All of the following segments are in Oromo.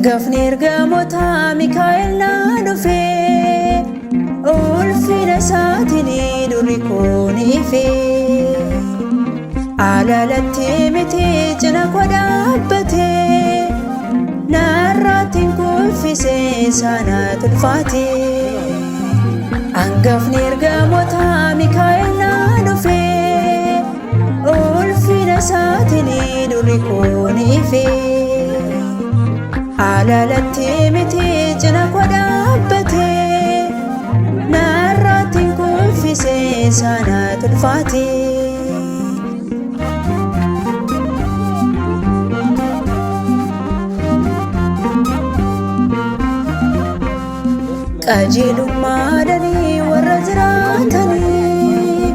Gafni ergamoota Mikaa'el dhufee ulfina isaatiin durii kun ifee alaalatti miti cina koo dhaabbatee narraatiin kuffisee saanaatti ulfaatee. Gafni ergamoota Mikaa'el dhufee ulfina isaatiin durii kun ifee alaalatti miti cina koo dhaabbatee narraatiin kuffisee saanaatti ulfaatee. Qajeelummaadhaan warra jiraatanii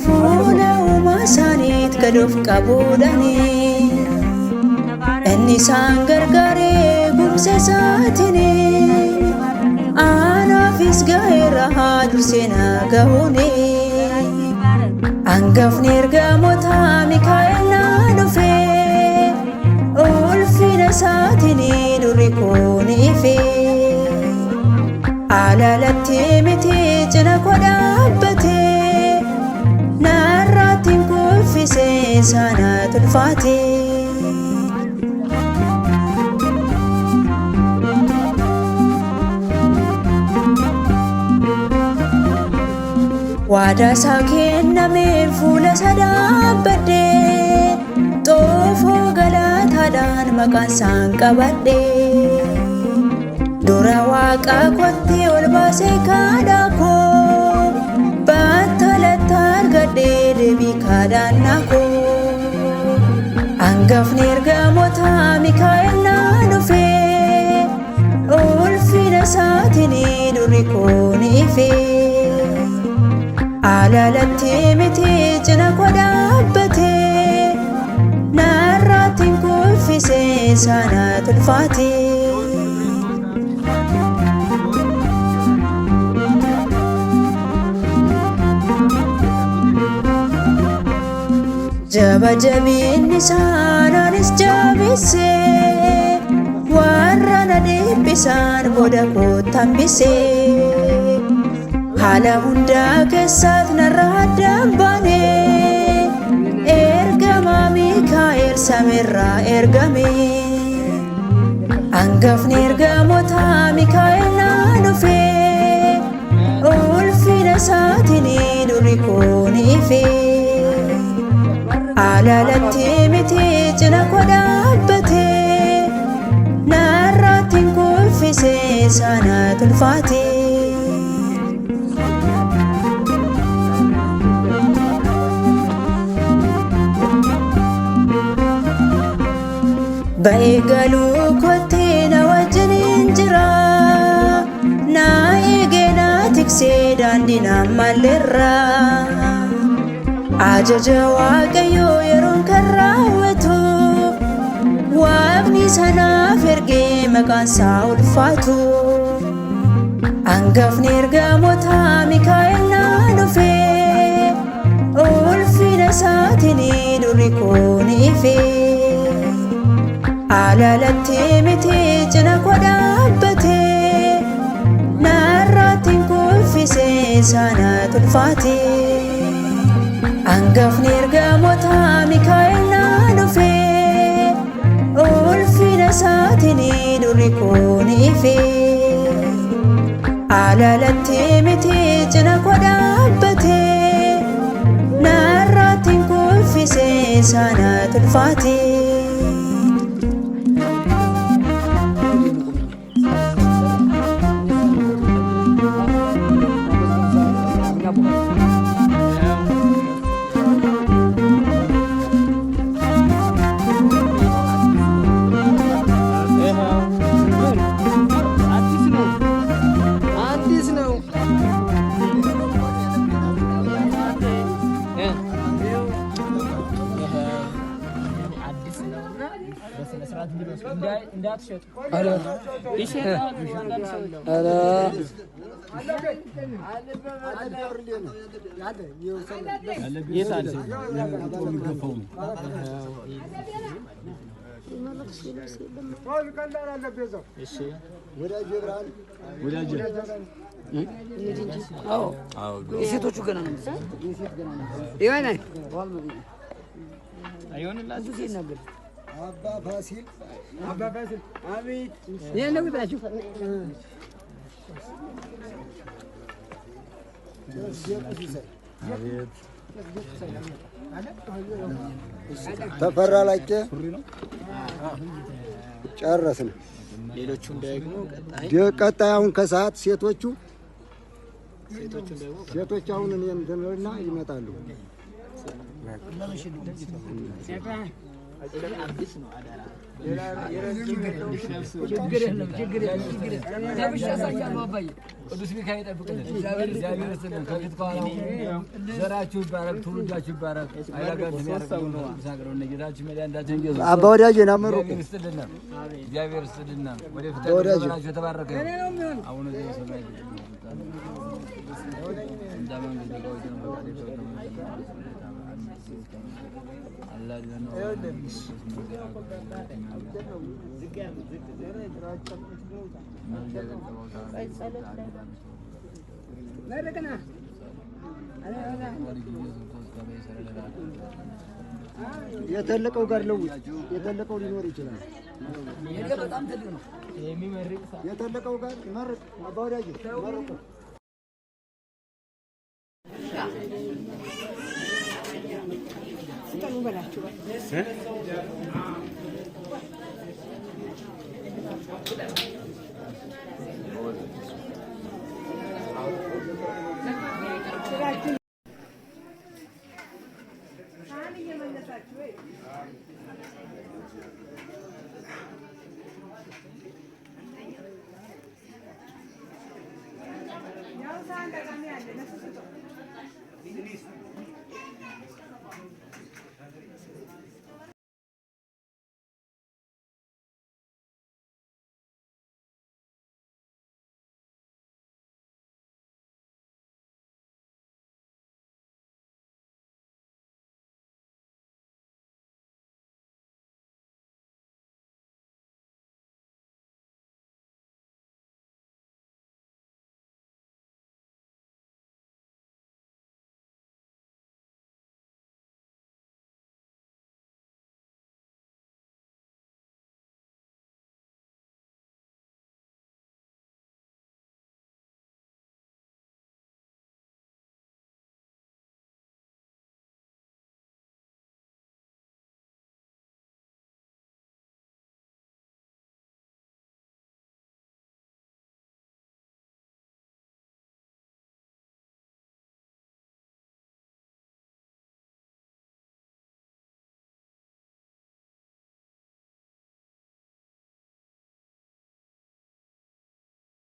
fuula uumaa isaaniitti gad of qabuudhaanii inni isaan gargaaree gumsa isaatiin anaafis ga'eera dursee na gahuuni. Gafni ergamoota Mikaa'el dhufee ulfina isaatiin durii kun ifee alaalatti miti cina koo dhaabbatee narraatiin kuffisee saanaatti ulfaatee. Waadaa isaa kennamee fuula isaa dhaabbadhee xoofoo galataadhaan maqaan isaan qabadhee dura waaqa kootti ol baasee kadhaa koo battalatti argadhee deebii kadhannaa koo. Gafni ergamoota Mikaa'el dhufee ulfina isaatiin durii kun ifee alaalatti miti cina koo dhaabbatee narraatiin kuffisee saanaatti ulfaatee. Jaba jabinni isaanaanis jabeessee warra na dhiphisaan booda kootti hambisee haala hundaa keessaatti narra addaan baanee ergamaa Mikaa'el samiirraa ergame. Gafni ergamoota Mikaa'el dhufee ulfina isaatiin durii kun ifee alaalatti miti cina koo dhaabbatee narraatiin kuffisee saanaatti ulfaatee. Ba'ee galuu kootti na wajjiniin jira na eegee na tiksee daandii na malleerraa. Ajaja Waaqayyoo yeroon kan raawwatu Waaqni sanaaf ergee maqaan isaa ulfaatu. Gafni ergamoota Mikaa'el dhufee ulfina isaatiin durii kun ifee alaalatti miti cina koo dhaabbatee narraatiin kuffisee saanaatti ulfaatee. Gafni ergamoota Mikaa'el dhufee ulfina isaatiin durii kun ifee alaalatti miti cina koo dhaabbatee narraatiin kuffisee saanaatti ulfaatee. Good. እንዳትሸጡ ይሸጣሉ አንዳንድ ሰዎች አላ የታል የሴቶቹ ገና ነው ይሆናል አይሆንላችሁ ሲናገር አባ ፋሲል አቤት የለው ብላችሁ ተፈራ ላቄ ጨረስን። ሌሎቹን ደግሞ ቀጣይ አሁን ከሰዓት ሴቶቹ አሁን እኔ እንትንና ይመጣሉ። ችግር የለም ቅዱስ ሚካኤል ይጠብቅልን። እግዚአብሔር ይስጥልን። ከፊት ከኋላ ዘራችሁ ይባረክ፣ ትውልዳችሁ ይባረክ። አባ ወዳጄ ናመሩ ይስጥልን። እግዚአብሔር ይስጥልን። ወደፊት ዘራችሁ የተባረከ አሁን ሰማይ የተለቀው ጋር ለውጥ የተለቀው ሊኖር ይችላል። የተለቀው ጋር መርቅ አባ ወዳጄ መርቁ Ya,